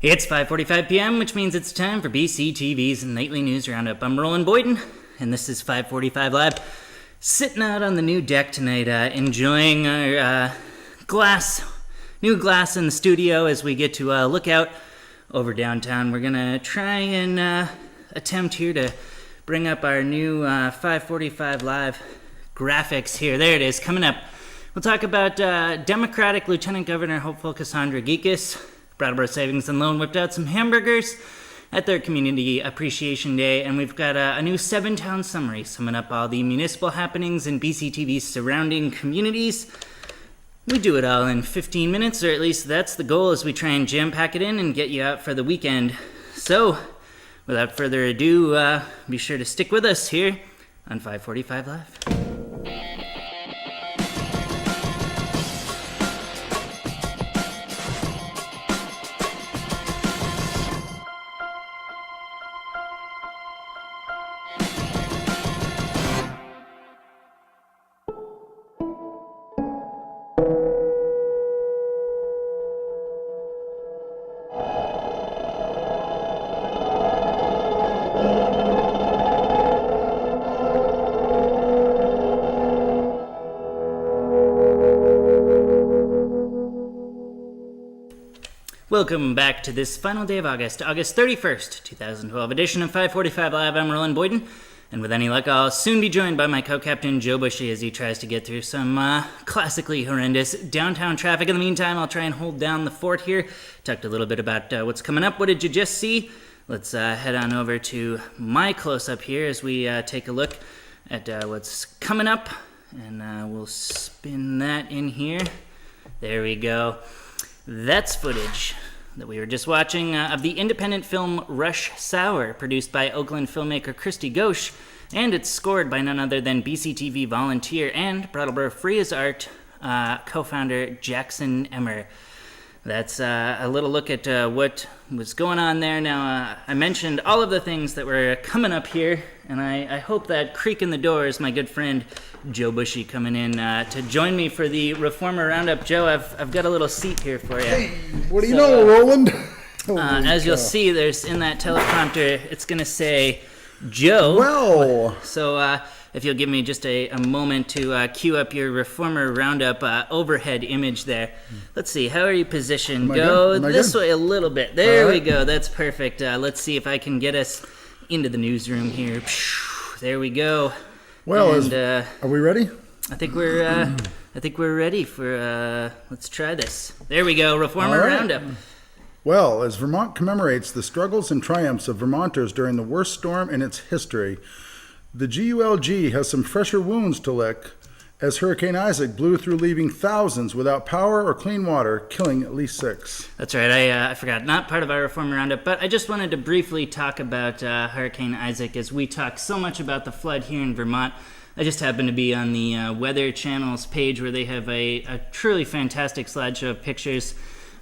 It's 5:45 p.m., which means it's time for BCTV's Nightly News Roundup. I'm Roland Boyden, and this is 5:45 Live. Sitting out on the new deck tonight, enjoying our new glass in the studio as we get to look out over downtown. We're going to try and attempt here to bring up our new 5:45 Live graphics here. There it is, coming up. We'll talk about Democratic Lieutenant Governor hopeful Cassandra Gekas. Brattleboro Savings and Loan whipped out some hamburgers at their Community Appreciation Day, and we've got a new 7-town summary summing up all the municipal happenings in BCTV's surrounding communities. We do it all in 15 minutes, or at least that's the goal as we try and jam-pack it in and get you out for the weekend. So, without further ado, be sure to stick with us here on 5:45 Live. Welcome back to this final day of August 31st, 2012 edition of 5:45 Live. I'm Roland Boyden, and with any luck, I'll soon be joined by my co-captain Joe Bushy as he tries to get through some classically horrendous downtown traffic. In the meantime, I'll try and hold down the fort here. Talked a little bit about what's coming up. What did you just see? Let's head on over to my close-up here as we take a look at what's coming up, and we'll spin that in here. There we go. That's footage that we were just watching of the independent film Rush Sour, produced by Oakland filmmaker Christy Ghosh, and it's scored by none other than BCTV volunteer and Brattleboro Free as Art co-founder Jackson Emmer. That's a little look at what was going on there. Now, I mentioned all of the things that were coming up here, and I hope that creak in the door is my good friend Joe Bushy coming in to join me for the Reformer Roundup. Joe, I've got a little seat here for you. Hey, what do you know, Roland? As you'll see, there's in that teleprompter, it's going to say Joe. Well. So if you'll give me just a moment to cue up your Reformer Roundup overhead image there. Let's see, how are you positioned? Go this way a little bit. There we go. That's perfect. Let's see if I can get us into the newsroom here. There we go. Well, and, are we ready? I think we're ready for. Let's try this. There we go. Reformer Roundup. Well, as Vermont commemorates the struggles and triumphs of Vermonters during the worst storm in its history, the GULG has some fresher wounds to lick as Hurricane Isaac blew through, leaving thousands without power or clean water, killing at least 6. That's right. I forgot. Not part of our Reformer Roundup, but I just wanted to briefly talk about Hurricane Isaac as we talk so much about the flood here in Vermont. I just happened to be on the Weather Channel's page where they have a truly fantastic slideshow of pictures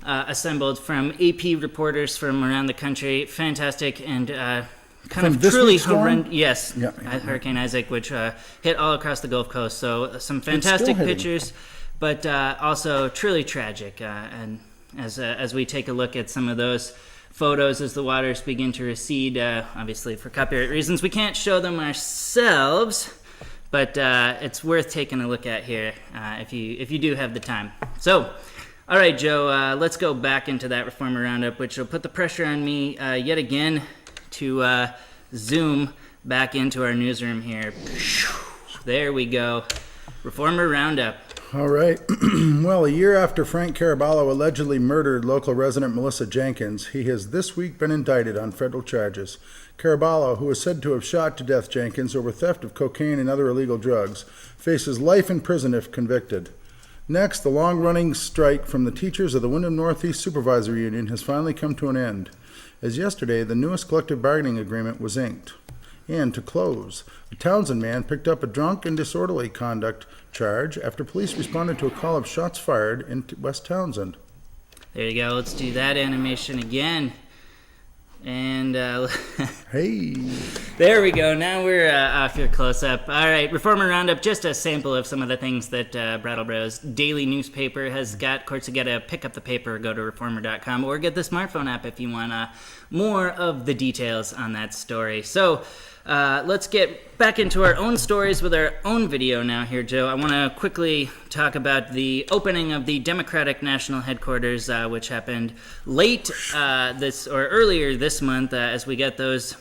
assembled from AP reporters from around the country. Fantastic and kind of truly horrendous. Yes, yeah. Hurricane Isaac, which hit all across the Gulf Coast. So some fantastic pictures, but also truly tragic. And as we take a look at some of those photos as the waters begin to recede, obviously for copyright reasons, we can't show them ourselves, but it's worth taking a look at here if you do have the time. So, all right, Joe, let's go back into that Reformer Roundup, which will put the pressure on me yet again to zoom back into our newsroom here. There we go. Reformer Roundup. All right. Well, a year after Frank Caraballo allegedly murdered local resident Melissa Jenkins, he has this week been indicted on federal charges. Caraballo, who is said to have shot to death Jenkins over theft of cocaine and other illegal drugs, faces life in prison if convicted. Next, the long-running strike from the teachers of the Wyndham Northeast Supervisory Union has finally come to an end, as yesterday the newest collective bargaining agreement was inked. And to close, a Townsend man picked up a drunk and disorderly conduct charge after police responded to a call of shots fired in West Townsend. There you go. Let's do that animation again. And Hey. there we go. Now we're off your close-up. All right, Reformer Roundup, just a sample of some of the things that Brattleboro's daily newspaper has got. Of course, you got to pick up the paper, go to reformer.com, or get the smartphone app if you want more of the details on that story. So let's get back into our own stories with our own video now here, Joe. I want to quickly talk about the opening of the Democratic National Headquarters, which happened earlier this month, as we get those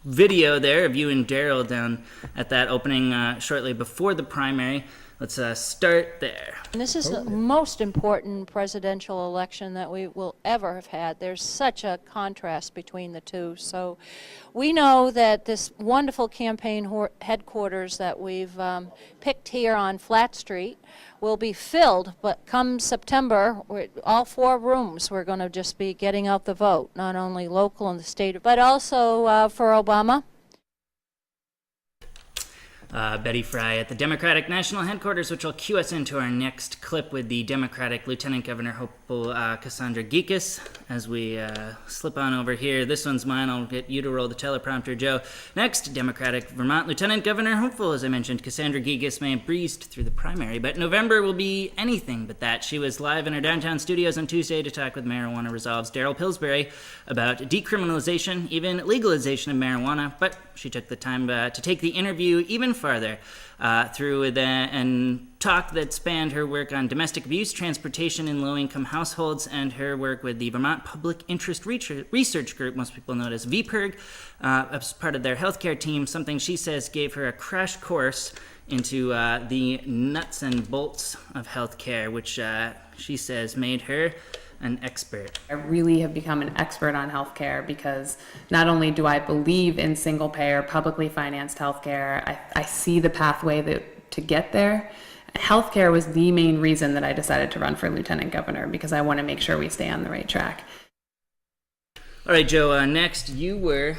video there of you and Daryl down at that opening shortly before the primary. Let's start there. And this is the most important presidential election that we will ever have had. There's such a contrast between the two. So we know that this wonderful campaign headquarters that we've picked here on Flat Street will be filled, but come September, all 4 rooms, we're going to just be getting out the vote, not only local and the state, but also for Obama. Betty Fry at the Democratic National Headquarters, which will cue us into our next clip with the Democratic Lieutenant Governor hopeful Cassandra Gekas. As we slip on over here, this one's mine. I'll get you to roll the teleprompter, Joe. Next, Democratic Vermont Lieutenant Governor hopeful, as I mentioned, Cassandra Gekas may have breezed through the primary, but November will be anything but that. She was live in her downtown studios on Tuesday to talk with Marijuana Resolve's Daryl Pillsbury about decriminalization, even legalization of marijuana, but she took the time to take the interview even farther through and talk that spanned her work on domestic abuse, transportation in low-income households, and her work with the Vermont Public Interest Research Group, most people know it as VPIRG, as part of their healthcare team, something she says gave her a crash course into the nuts and bolts of healthcare, which she says made her an expert. I really have become an expert on healthcare because not only do I believe in single payer, publicly financed healthcare, I see the pathway to get there. Healthcare was the main reason that I decided to run for lieutenant governor because I want to make sure we stay on the right track. All right, Joe, next you were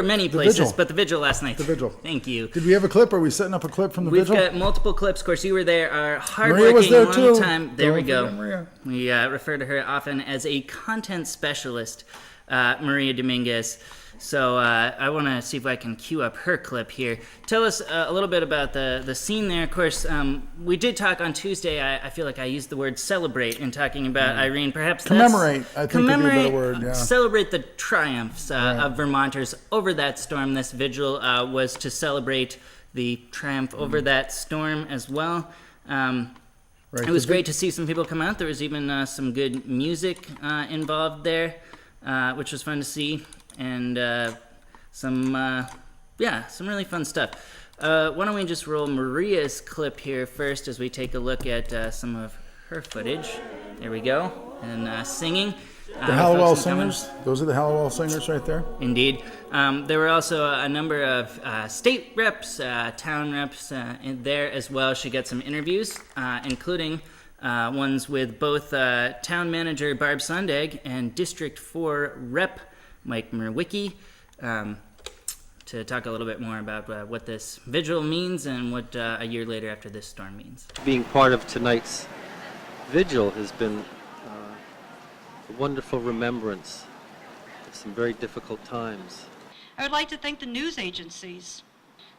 many places, but the vigil last night. The vigil. Thank you. Did we have a clip? Are we setting up a clip from the vigil? We've got multiple clips. Of course, you were there. Our Maria was there hardworking, too. long-time... There we go. Maria. We refer to her often as a content specialist, Maria Dominguez. So I want to see if I can cue up her clip here. Tell us a little bit about the scene there. Of course, we did talk on Tuesday. I feel like I used the word celebrate in talking about Irene. Perhaps commemorate, I think would be a better word, yeah. Celebrate the triumphs of Vermonters over that storm. This vigil was to celebrate the triumph over that storm as well. It was great to see some people come out. There was even some good music involved there, which was fun to see. And some really fun stuff. Why don't we just roll Maria's clip here first as we take a look at some of her footage. There we go. And singing. The Hallowell Singers. Those are the Hallowell Singers right there. Indeed. There were also a number of state reps, town reps in there as well. She got some interviews, including ones with both town manager Barb Sondag and District 4 rep Mike Merwicki, to talk a little bit more about what this vigil means and what a year later after this storm means. Being part of tonight's vigil has been a wonderful remembrance of some very difficult times. I would like to thank the news agencies.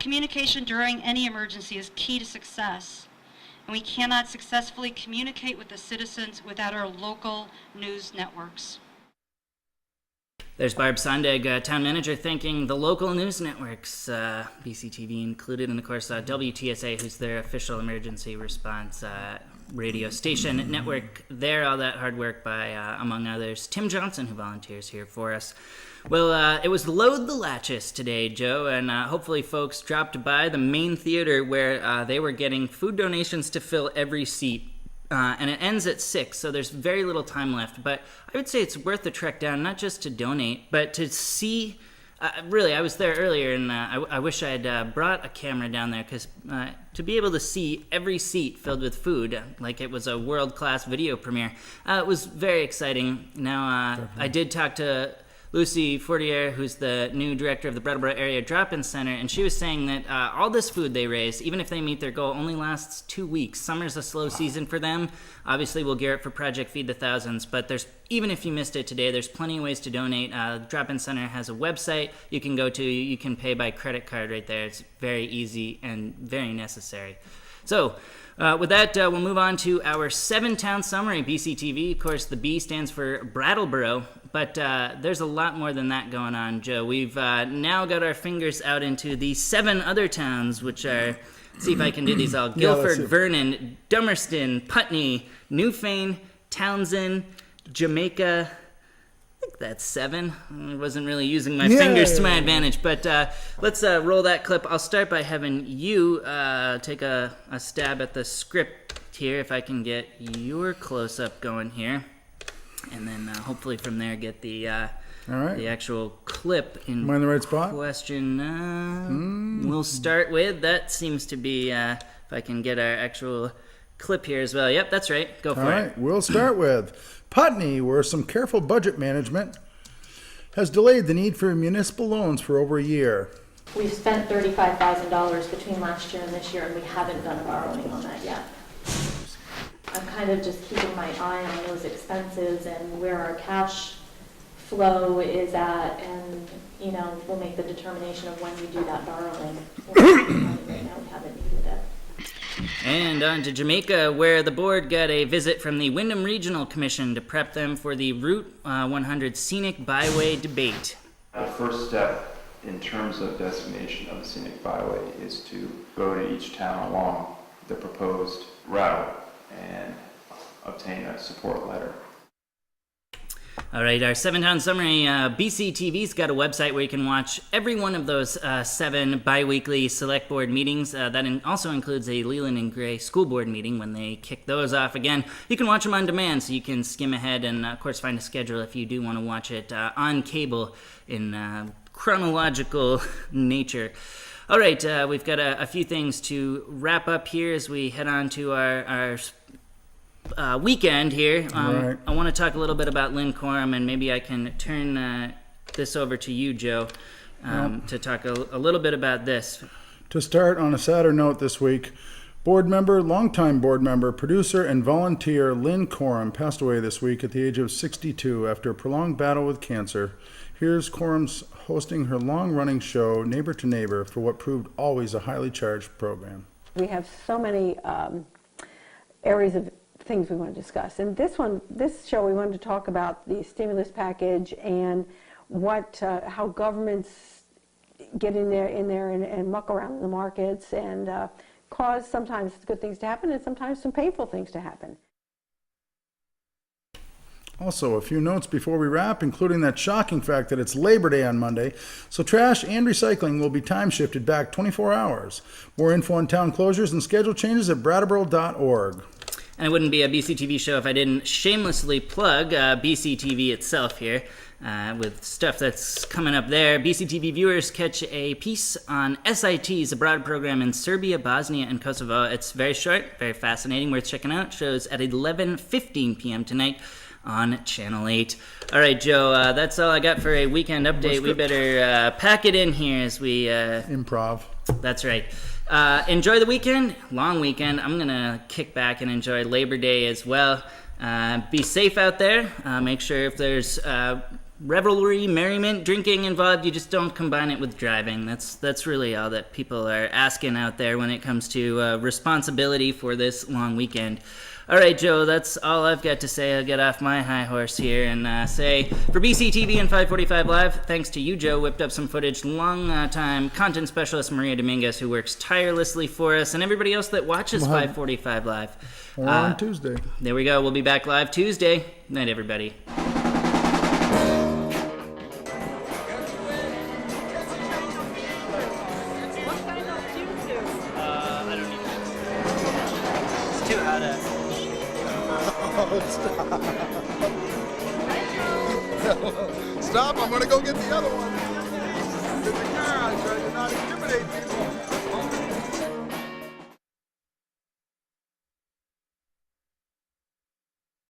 Communication during any emergency is key to success, and we cannot successfully communicate with the citizens without our local news networks. There's Barb Sondag, town manager, thanking the local news networks, BCTV included, and of course WTSA, who's their official emergency response radio station network there. All that hard work by, among others, Tim Johnson, who volunteers here for us. Well, it was Load the Latchis today, Joe, and hopefully folks dropped by the main theater where they were getting food donations to fill every seat. And it ends at 6, so there's very little time left. But I would say it's worth the trek down, not just to donate, but to see... really, I was there earlier, and I wish I had brought a camera down there, because to be able to see every seat filled with food, like it was a world-class video premiere, it was very exciting. Now, I did talk to Lucy Fortier, who's the new director of the Brattleboro Area Drop-In Center, and she was saying that all this food they raise, even if they meet their goal, only lasts 2 weeks. Summer's a slow season for them. Obviously, we'll gear up for Project Feed the Thousands, but even if you missed it today, there's plenty of ways to donate. The Drop-In Center has a website you can go to. You can pay by credit card right there. It's very easy and very necessary. So, with that, we'll move on to our 7-town summary, BCTV. Of course, the B stands for Brattleboro, but there's a lot more than that going on, Joe. We've now got our fingers out into the 7 other towns, which are, let's see if I can do these all, Guilford, Vernon, Dummerston, Putney, Newfane, Townsend, Jamaica. I think that's 7. I wasn't really using my fingers to my advantage, but let's roll that clip. I'll start by having you take a stab at the script here, if I can get your close-up going here, and then hopefully from there get the actual clip in Am I in the right spot? question. We'll start with, that seems to be, if I can get our actual clip here as well. Yep, that's right. Go for it. All right, we'll start with Putney, where some careful budget management has delayed the need for municipal loans for over a year. We've spent $35,000 between last year and this year, and we haven't done borrowing on that yet. I'm kind of just keeping my eye on those expenses and where our cash flow is at, and we'll make the determination of when we do that borrowing. Right now, we haven't needed it. And on to Jamaica, where the board got a visit from the Wyndham Regional Commission to prep them for the Route 100 Scenic Byway debate. The first step in terms of designation of the scenic byway is to go to each town along the proposed route and obtain a support letter. All right, our 7-town summary. BCTV's got a website where you can watch every one of those 7 bi-weekly select board meetings. That also includes a Leland and Gray school board meeting when they kick those off again. You can watch them on demand, so you can skim ahead and, of course, find a schedule if you do want to watch it on cable in chronological nature. All right, we've got a few things to wrap up here as we head on to our weekend here. Right. I want to talk a little bit about Lynn Coram, and maybe I can turn this over to you, Joe, to talk a little bit about this. To start on a sadder note this week, longtime board member, producer, and volunteer Lynn Coram passed away this week at the age of 62 after a prolonged battle with cancer. Here's Coram's hosting her long-running show, Neighbor to Neighbor, for what proved always a highly charged program. We have so many areas of things we want to discuss. And this show, we wanted to talk about the stimulus package and how governments get in there and muck around in the markets and cause sometimes good things to happen and sometimes some painful things to happen. Also, a few notes before we wrap, including that shocking fact that it's Labor Day on Monday, so trash and recycling will be time shifted back 24 hours. More info on town closures and schedule changes at brattleboro.org. And it wouldn't be a BCTV show if I didn't shamelessly plug BCTV itself here with stuff that's coming up there. BCTV viewers catch a piece on SITs, a broad program in Serbia, Bosnia, and Kosovo. It's very short, very fascinating, worth checking out. Shows at 11:15 p.m. tonight on Channel 8. All right, Joe, that's all I got for a weekend update. We better pack it in here as we... Improv. That's right. Enjoy the weekend, long weekend. I'm going to kick back and enjoy Labor Day as well. Be safe out there. Make sure if there's revelry, merriment, drinking involved, you just don't combine it with driving. That's really all that people are asking out there when it comes to responsibility for this long weekend. All right, Joe, that's all I've got to say. I'll get off my high horse here and say, for BCTV and 545 Live, thanks to you, Joe, whipped up some footage, long-time content specialist Maria Dominguez, who works tirelessly for us, and everybody else that watches 545 Live. Or on Tuesday. There we go. We'll be back live Tuesday. Night, everybody. Stop, I'm gonna go get the other one.